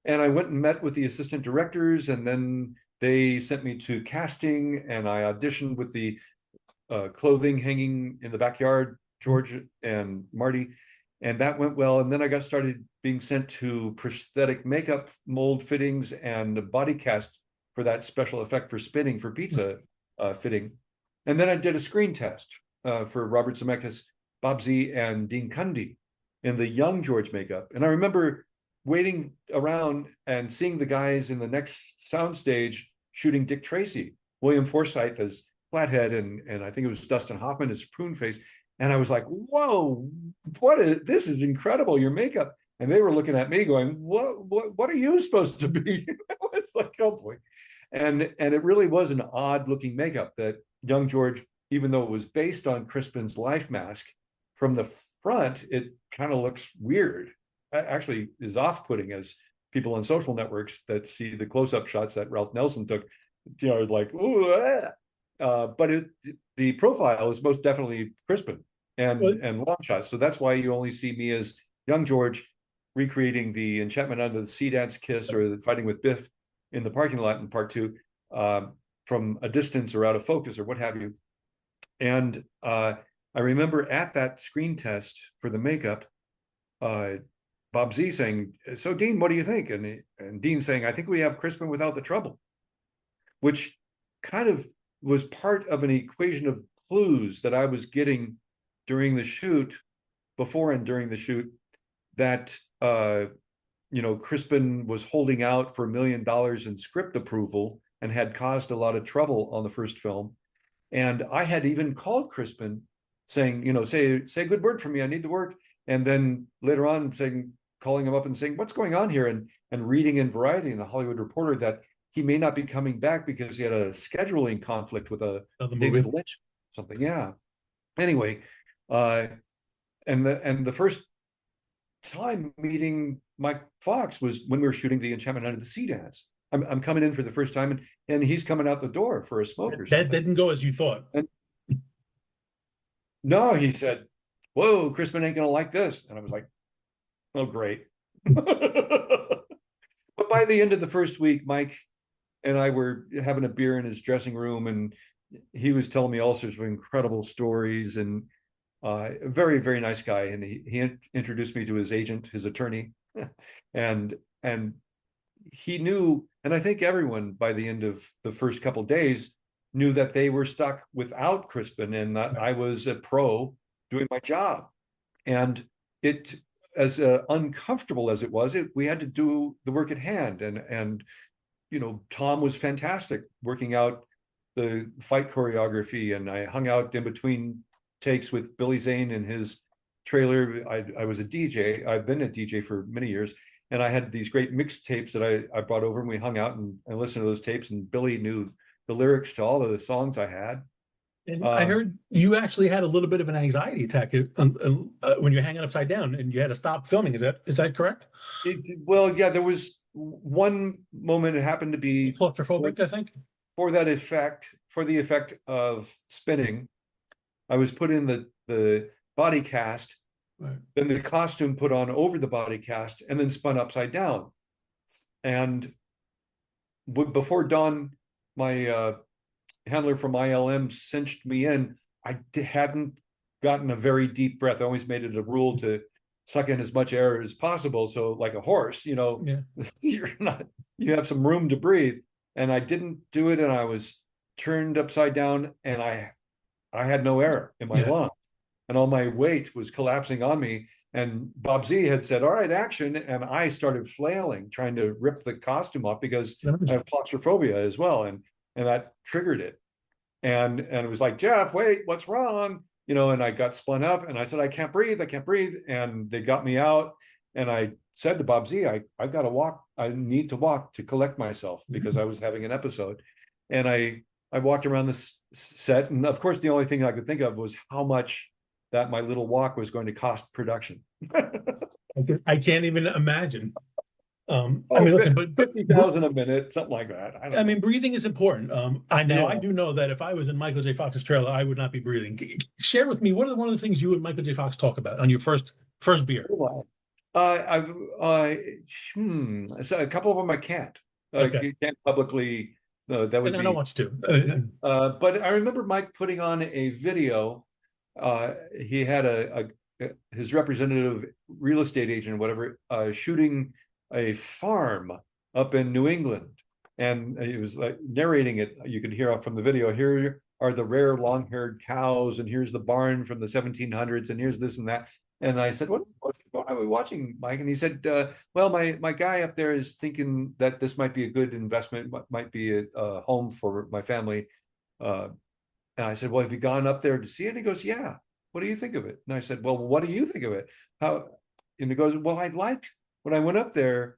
And I went and met with the assistant directors, and then they sent me to casting, and I auditioned with the clothing hanging in the backyard, George and Marty, and that went well. And then I got started being sent to prosthetic makeup, mold fittings, and body cast for that special effect for spinning for pizza fitting. And then I did a screen test for Robert Zemeckis, Bob Z, and Dean Cundy in the young George makeup. And I remember waiting around and seeing the guys in the next soundstage shooting Dick Tracy, William Forsythe as Flathead, and I think it was Dustin Hoffman as Pruneface. And I was like, "Whoa, this is incredible, your makeup." And they were looking at me going, what are you supposed to be? It's like, oh boy. And it really was an odd looking makeup that young George, even though it was based on Crispin's life mask, from the front, it kind of looks weird. Actually is off-putting, as people on social networks that see the close-up shots that Ralph Nelson took, like, ooh, but the profile is most definitely Crispin and long shots. So that's why you only see me as young George recreating the Enchantment Under the Sea dance kiss, or the fighting with Biff in the parking lot in part 2, from a distance or out of focus or what have you. And I remember at that screen test for the makeup, Bob Z saying, "So Dean, what do you think?" And Dean saying, "I think we have Crispin without the trouble," which kind of was part of an equation of clues that I was getting during the shoot, before and during the shoot, that Crispin was holding out for $1 million in script approval and had caused a lot of trouble on the first film. And I had even called Crispin saying, say a good word for me, I need the work. And then later on calling him up and saying, "What's going on here?" And reading in Variety and the Hollywood Reporter that he may not be coming back because he had a scheduling conflict with a Another David movie. Lynch something. Yeah. Anyway, uh, and the first time meeting Mike Fox was when we were shooting the Enchantment Under the Sea dance. I'm coming in for the first time, and he's coming out the door for a smoke or That something. didn't go as you thought. And no, he said, "Whoa, Crispin ain't gonna like this," and I was like, "Oh, great." But by the end of the first week, Mike and I were having a beer in his dressing room, and he was telling me all sorts of incredible stories, and a very, very nice guy. And he introduced me to his agent, his attorney, and he knew, and I think everyone by the end of the first couple of days knew that they were stuck without Crispin, and that I was a pro doing my job. And it, as uncomfortable as it was, we had to do the work at hand, and Tom was fantastic working out the fight choreography, and I hung out in between takes with Billy Zane in his trailer. I was a DJ. I've been a DJ for many years, and I had these great mixtapes that I brought over, and we hung out and listened to those tapes, and Billy knew the lyrics to all of the songs I had. And I heard you actually had a little bit of an anxiety attack when you're hanging upside down, and you had to stop filming. Is that correct? Well, yeah, there was one moment. It happened to be Claustrophobic, I think. For the effect of spinning. I was put in the body cast, Right. then the costume put on over the body cast, and then spun upside down. And before Don, my handler from ILM, cinched me in, I hadn't gotten a very deep breath. I always made it a rule to suck in as much air as possible. So like a horse, Yeah. you have some room to breathe. And I didn't do it, and I was turned upside down, and I had no air in my lungs, and all my weight was collapsing on me. And Bob Z had said, "All right, action," and I started flailing, trying to rip the costume off because I have claustrophobia as well, and that triggered it. And it was like, "Jeff, wait, what's wrong?" And I got spun up, and I said, I can't breathe," and they got me out. And I said to Bob Z, I've got to walk. I need to walk to collect myself because I was having an episode. And I walked around the set. And of course, the only thing I could think of was how much that my little walk was going to cost production. I can't even imagine. Listen, but 50,000 a minute, something like that. I don't know. breathing is important. I do know that if I was in Michael J. Fox's trailer, I would not be breathing. Share with me, what are one of the things you and Michael J. Fox talk about on your first beer? So a couple of them I can't. Okay. Can't publicly. That would And I be. don't want you to. But I remember Mike putting on a video. He had his representative real estate agent, whatever, shooting a farm up in New England, and he was like narrating it. You could hear from the video. Here are the rare long-haired cows, and here's the barn from the 1700s, and here's this and that. And I said, what are we watching, Mike? And he said, well, my guy up there is thinking that this might be a good investment, might be a home for my family. And I said, well, have you gone up there to see it? And he goes, yeah. What do you think of it? And I said, well, what do you think of it? How? And he goes, well, when I went up there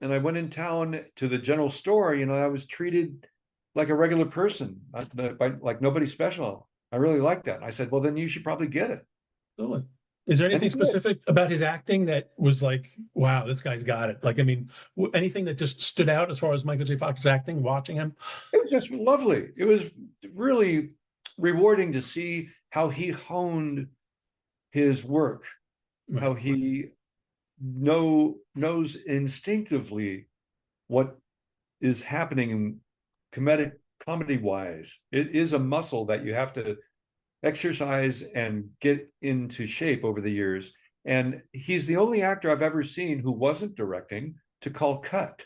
and I went in town to the general store, I was treated like a regular person, like nobody special. I really like that. And I said, well, then you should probably get it. Oh, is there anything specific about his acting that was like, wow, this guy's got it? Like, anything that just stood out as far as Michael J. Fox's acting, watching him? It was just lovely. It was really rewarding to see how he honed his work, Right. How he knows instinctively what is happening comedy wise. It is a muscle that you have to exercise and get into shape over the years. And he's the only actor I've ever seen who wasn't directing to call cut.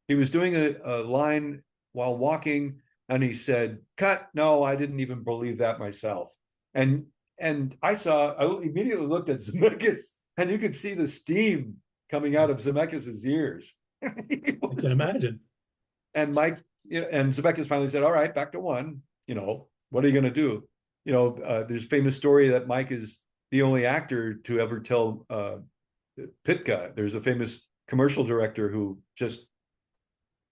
He was doing a line while walking, and he said, cut. No, I didn't even believe that myself. And I immediately looked at Zemeckis, and you could see the steam coming out of Zemeckis's ears. I can imagine. And Mike, and Zemeckis finally said, all right, back to one. What are you going to do? There's a famous story that Mike is the only actor to ever tell Pitka. There's a famous commercial director who just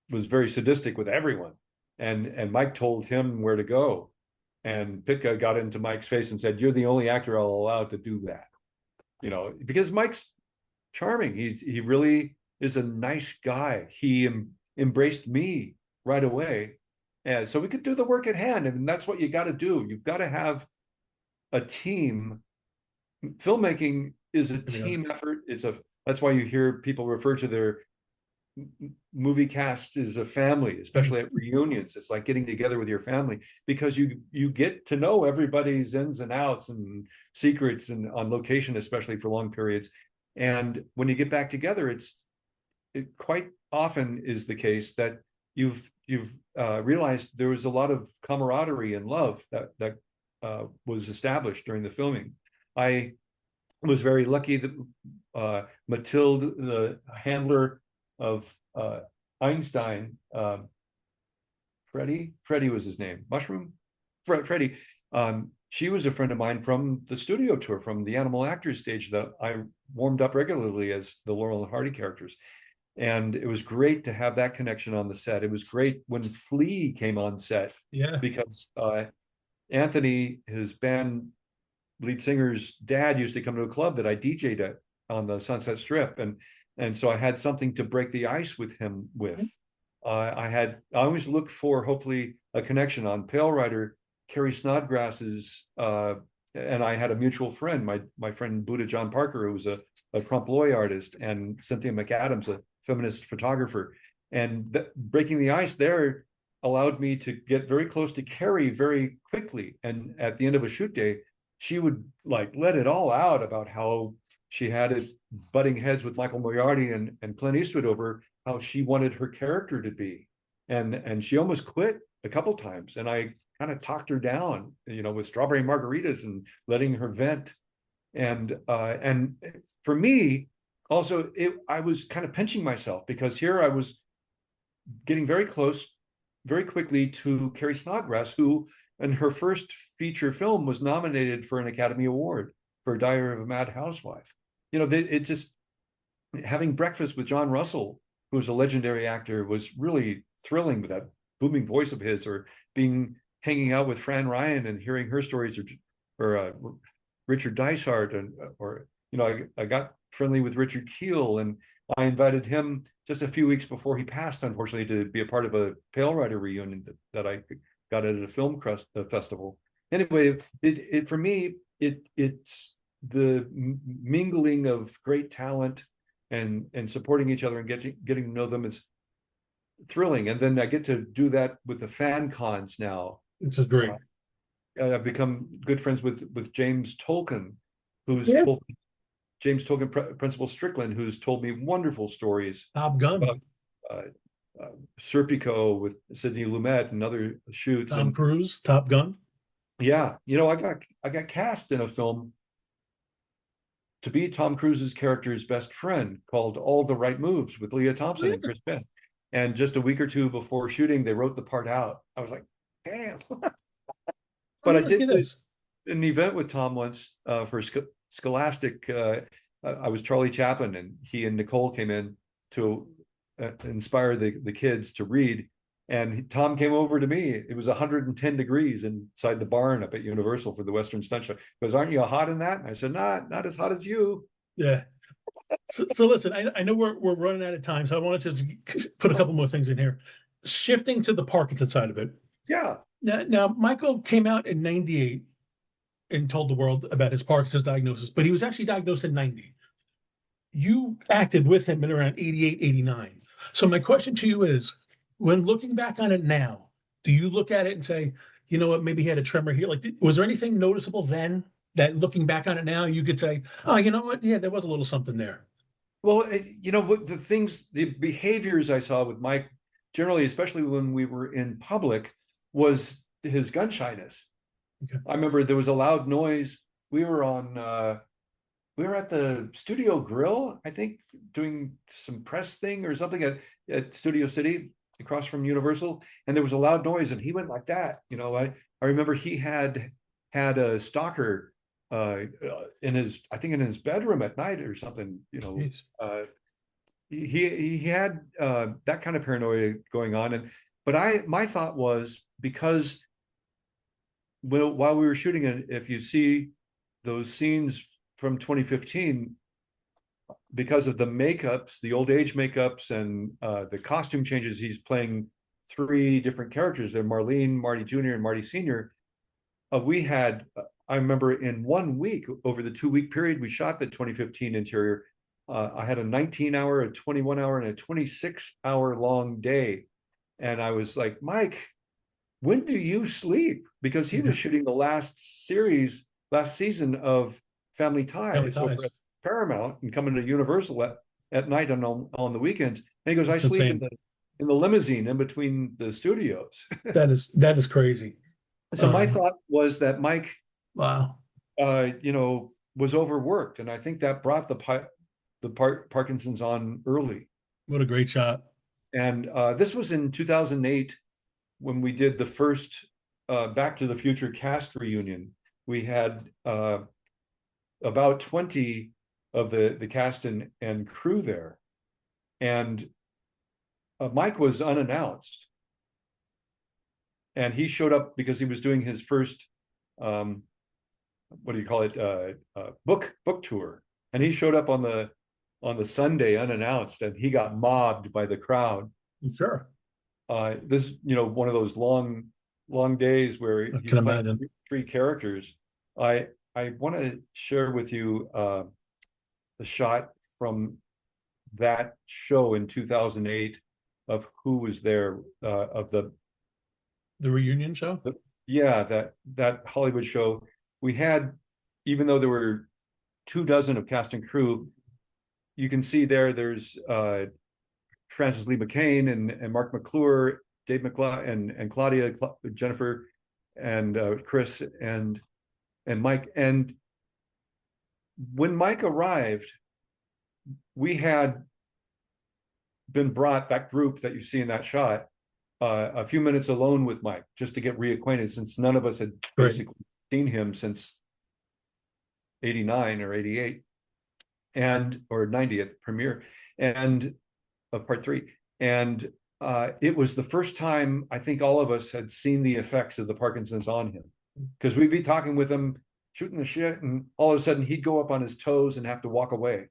was very sadistic with everyone. And Mike told him where to go. And Pitka got into Mike's face and said, "You're the only actor I'll allow to do that." Because Mike's charming. He really is a nice guy. He embraced me right away. And so we could do the work at hand. And that's what you got to do. You've got to have a team. Filmmaking is a team effort. That's why you hear people refer to their movie cast as a family, especially at reunions. It's like getting together with your family, because you get to know everybody's ins and outs and secrets, and on location, especially for long periods. And when you get back together, it quite often is the case that you've realized there was a lot of camaraderie and love that was established during the filming. I was very lucky that Mathilde, the handler of Einstein, Freddie was his name, Freddie. She was a friend of mine from the studio tour, from the Animal Actors stage that I warmed up regularly as the Laurel and Hardy characters. And it was great to have that connection on the set. It was great when Flea came on set, because Anthony, his band lead singer's dad, used to come to a club that I DJ'd at on the Sunset Strip, and so I had something to break the ice with him with. I always looked for hopefully a connection on Pale Rider. Carrie Snodgrass's and I had a mutual friend, my friend Buddha John Parker, who was a trompe l'oeil artist, and Cynthia McAdams, a feminist photographer. And breaking the ice there allowed me to get very close to Carrie very quickly. And at the end of a shoot day, she would like let it all out about how she had it butting heads with Michael Moriarty and Clint Eastwood over how she wanted her character to be. And she almost quit a couple times. And I kind of talked her down, with strawberry margaritas and letting her vent. And for me, also, I was kind of pinching myself, because here I was getting very close very quickly to Carrie Snodgrass, who in her first feature film was nominated for an Academy Award for Diary of a Mad Housewife. It just, having breakfast with John Russell, who's a legendary actor, was really thrilling with that booming voice of his, or hanging out with Fran Ryan and hearing her stories, or Richard Dysart, I got friendly with Richard Keel, and I invited him just a few weeks before he passed, unfortunately, to be a part of a Pale Rider reunion that I got at a film festival. Anyway, for me, it's the mingling of great talent and supporting each other and getting to know them is thrilling. And then I get to do that with the fan cons now. This is great. I've become good friends with James Tolkien, told James Tolkien, Principal Strickland, who's told me wonderful stories. Top Gun. About, Serpico with Sidney Lumet and other shoots. Tom Cruise, Top Gun. Yeah, I got cast in a film to be Tom Cruise's character's best friend, called All the Right Moves, with Leah Thompson and Chris Penn. And just a week or two before shooting, they wrote the part out. I was like, damn. But I did an event with Tom once for Scholastic. I was Charlie Chaplin, and he and Nicole came in to inspire the kids to read. And Tom came over to me. It was 110 degrees inside the barn up at Universal for the Western Stunt Show. He goes, "Aren't you hot in that?" And I said, not as hot as you. Yeah. So listen, I know we're running out of time, so I wanted to just put a couple more things in here. Shifting to the Parkinson side of it. Yeah. Now Michael came out in 98 and told the world about his Parkinson's diagnosis, but he was actually diagnosed in 90. You acted with him in around 88, 89. So my question to you is, when looking back on it now, do you look at it and say, you know what, maybe he had a tremor here? Like, was there anything noticeable then that looking back on it now, you could say, oh, you know what? Yeah, there was a little something there. Well, the behaviors I saw with Mike, generally, especially when we were in public, was his gun shyness. Okay. I remember there was a loud noise. We were at the Studio Grill, I think, doing some press thing or something at Studio City across from Universal, and there was a loud noise, and he went like that. I remember he had a stalker in his bedroom at night or something. he had that kind of paranoia going on, and my thought was, because while we were shooting it, if you see those scenes from 2015, because of the makeups, the old age makeups, and the costume changes, he's playing three different characters. They're Marlene, Marty Jr., and Marty Sr. We had, I remember in 1 week, over the 2 week period we shot the 2015 interior, I had a 19-hour, a 21-hour, and a 26-hour long day. And I was like, Mike, when do you sleep? Because he was shooting the last season of Family Ties over at Paramount and coming to Universal at night and on the weekends. And he goes, I sleep in the limousine in between the studios. That is crazy. So my thought was that Mike, wow, was overworked, and I think that brought the Parkinson's on early. What a great shot. And this was in 2008 when we did the first Back to the Future cast reunion. We had about 20 of the cast and crew there. And Mike was unannounced. And he showed up because he was doing his first, what do you call it, book tour. And he showed up on the Sunday unannounced, and he got mobbed by the crowd. Sure. This, one of those long days where he's playing three characters. I want to share with you the shot from that show in 2008 of who was there, of the reunion show. That Hollywood show. We had, even though there were 24 of cast and crew, you can see there's Francis Lee McCain and Mark McClure, Dave McClure, and Claudia, Jennifer, and Chris and Mike. And when Mike arrived, we had been brought, that group that you see in that shot, a few minutes alone with Mike just to get reacquainted, since none of us had basically seen him since 89 or 88 or 90 at the premiere and of part 3. And it was the first time I think all of us had seen the effects of the Parkinson's on him, because we'd be talking with him, shooting the shit, and all of a sudden he'd go up on his toes and have to walk away.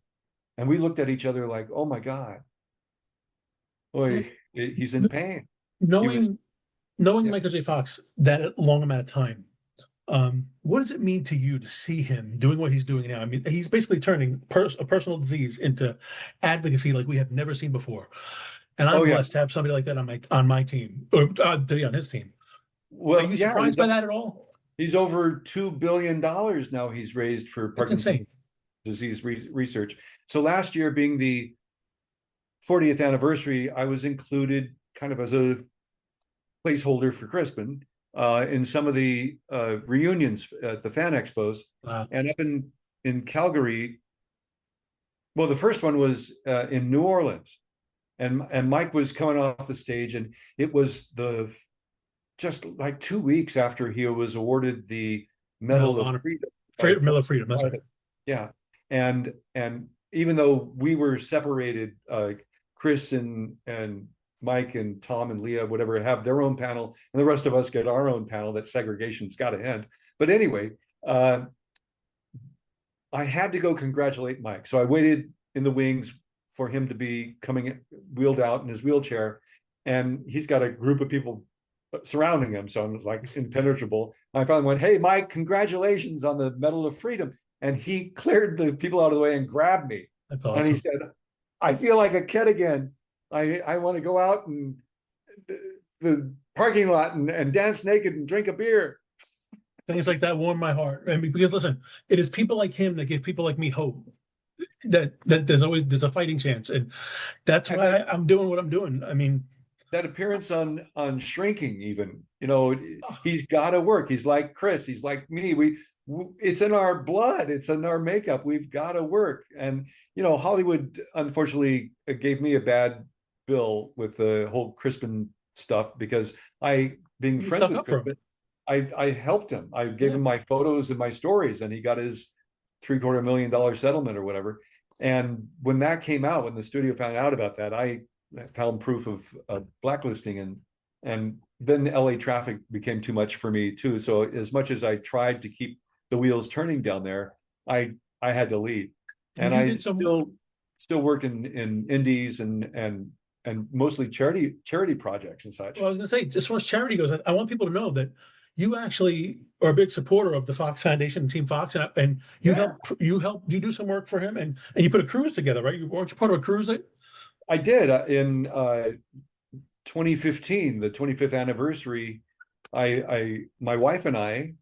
And we looked at each other like, oh my God, boy, he's in pain. Knowing Michael J. Fox that long amount of time, what does it mean to you to see him doing what he's doing now? I mean, he's basically turning a personal disease into advocacy like we have never seen before. And I'm blessed to have somebody like that on my team, or to be on his team. Well, are you surprised by that at all? He's over $2 billion now he's raised for Parkinson's disease research. So last year, being the 40th anniversary, I was included kind of as a placeholder for Crispin in some of the reunions at the fan expos. Wow. And up in Calgary, well, the first one was in New Orleans, and Mike was coming off the stage, and it was just like 2 weeks after he was awarded the Medal of Freedom. Medal of Freedom, that's right. Yeah, and even though we were separated, Chris and Mike and Tom and Leah, whatever, have their own panel, and the rest of us get our own panel. That segregation's got to end. But anyway, I had to go congratulate Mike. So I waited in the wings for him to be coming wheeled out in his wheelchair. And he's got a group of people surrounding him. So I was like impenetrable. I finally went, hey, Mike, congratulations on the Medal of Freedom. And he cleared the people out of the way and grabbed me. That's awesome. And he said, I feel like a kid again. I want to go out and the parking lot and dance naked and drink a beer. Things like that warm my heart. I mean, because listen, it is people like him that give people like me hope that there's a fighting chance, and that's why I'm doing what I'm doing. I mean, that appearance on Shrinking, even, he's got to work. He's like Chris. He's like me. It's in our blood. It's in our makeup. We've got to work. And Hollywood unfortunately gave me a bad bill with the whole Crispin stuff, because being friends with Crispin, I helped him. I gave him my photos and my stories, and he got his $750,000 settlement or whatever. And when that came out, when the studio found out about that, I found proof of blacklisting, and then LA traffic became too much for me too. So as much as I tried to keep the wheels turning down there, I had to leave. And And you I did some. still work in indies and mostly charity projects and such. Well, I was going to say, as far as charity goes, I want people to know that you actually are a big supporter of the Fox Foundation, Team Fox, and Yeah, you do some work for him, and you put a cruise together, right? Weren't you part of a cruise? I did in 2015, the 25th anniversary. My wife and I,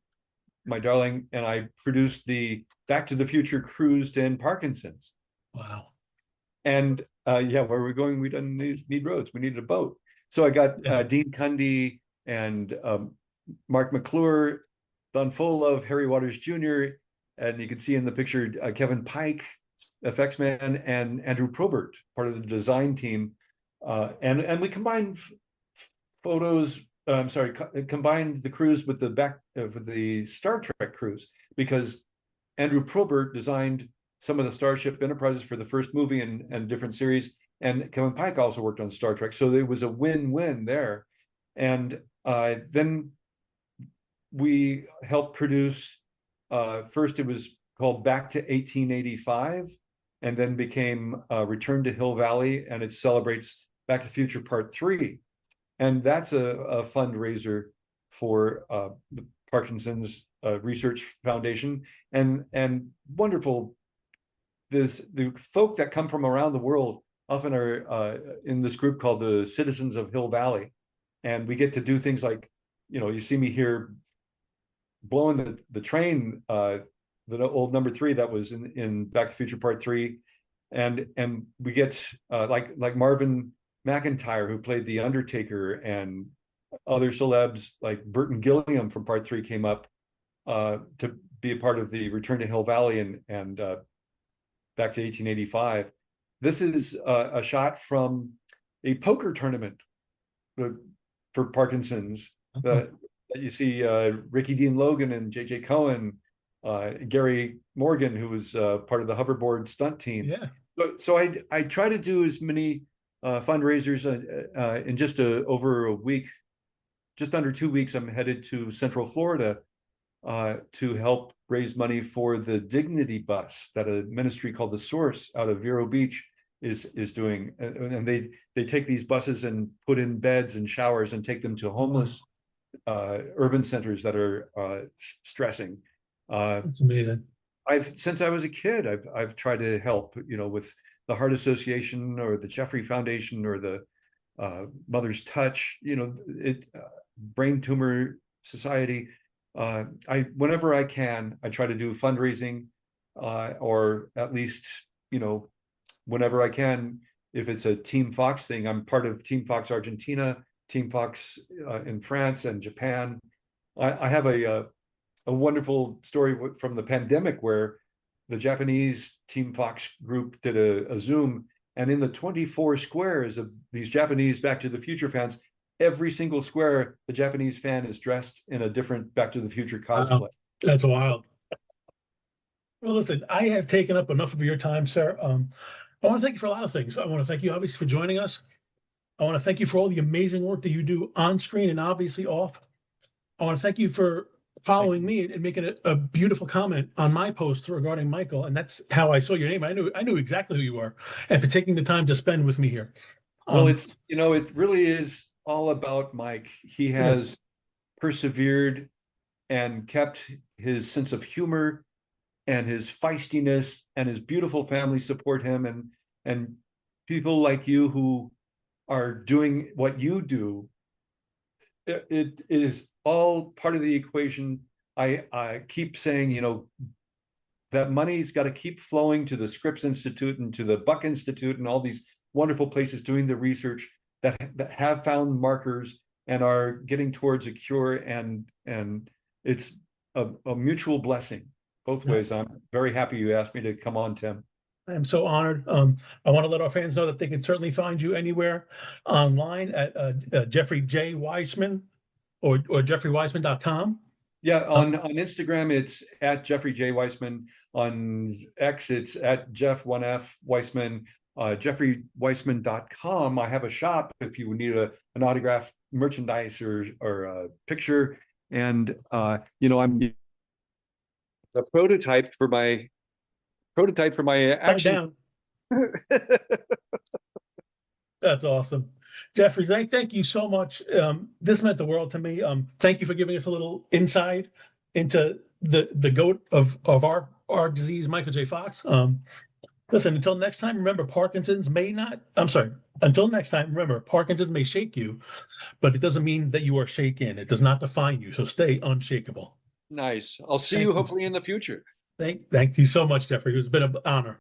my darling and I, produced the Back to the Future cruise to end Parkinson's. Wow. And yeah, where we're going, we didn't need roads. We needed a boat. So I got Yeah. Dean Cundy and Mark McClure, done full of Harry Waters Jr. And you can see in the picture Kevin Pike, effects man, and Andrew Probert, part of the design team. And we combined photos. I'm sorry, combined the cruise with the Star Trek cruise, because Andrew Probert designed some of the Starship Enterprises for the first movie and different series, and Kevin Pike also worked on Star Trek. So there was a win-win there. And then we helped produce. First, it was called Back to 1885, and then became Return to Hill Valley, and it celebrates Back to the Future Part 3. And that's a fundraiser for the Parkinson's Research Foundation, and wonderful. The folk that come from around the world often are in this group called the Citizens of Hill Valley, and we get to do things like, you see me here blowing the train, the old number 3 that was in Back to the Future Part 3, and we get like Marvin McIntyre, who played the Undertaker, and other celebs like Burton Gilliam from Part 3 came up to be a part of the Return to Hill Valley and Back to 1885. This is a shot from a poker tournament for Parkinson's. That you see Ricky Dean Logan and J.J. Cohen, Gary Morgan, who was part of the hoverboard stunt team. Yeah. So I try to do as many fundraisers in just over a week, just under 2 weeks. I'm headed to Central Florida to help raise money for the Dignity Bus that a ministry called The Source out of Vero Beach is doing. And they take these buses and put in beds and showers and take them to homeless urban centers that are stressing. That's amazing. Since I was a kid, I've tried to help, with the Heart Association or the Jeffrey Foundation or the Mother's Touch, Brain Tumor Society. Whenever I can, I try to do fundraising, or at least, whenever I can, if it's a Team Fox thing. I'm part of Team Fox Argentina, Team Fox in France and Japan. I have a wonderful story from the pandemic where the Japanese Team Fox group did a Zoom, and in the 24 squares of these Japanese Back to the Future fans, every single square, the Japanese fan is dressed in a different Back to the Future cosplay. That's wild. Well, listen, I have taken up enough of your time, sir. I want to thank you for a lot of things. I want to thank you, obviously, for joining us. I want to thank you for all the amazing work that you do on screen and obviously off. I want to thank you for following me and making a beautiful comment on my post regarding Michael. And that's how I saw your name. I knew exactly who you are, and for taking the time to spend with me here. Well, it really is all about Mike. He has persevered and kept his sense of humor and his feistiness, and his beautiful family support him, and people like you who are doing what you do. It is all part of the equation. I keep saying, that money's got to keep flowing to the Scripps Institute and to the Buck Institute and all these wonderful places doing the research that have found markers and are getting towards a cure, and it's a mutual blessing both ways. I'm very happy you asked me to come on, Tim. I am so honored. I want to let our fans know that they can certainly find you anywhere online at Jeffrey J. Weisman or jeffreyweisman.com. Yeah, on Instagram it's at Jeffrey J. Weisman. On X it's at Jeff1F Weisman. JeffreyWeisman.com. I have a shop if you need an autographed merchandise or a picture. And I'm the prototype for my action. Down. That's awesome. Jeffrey, thank you so much. This meant the world to me. Thank you for giving us a little insight into the goat of our disease, Michael J. Fox. Listen, until next time, remember Parkinson's may not, I'm sorry, until next time, remember Parkinson's may shake you, but it doesn't mean that you are shaken. It does not define you. So stay unshakable. Nice. I'll see you hopefully in the future. Thank you so much, Jeffrey. It's been an honor.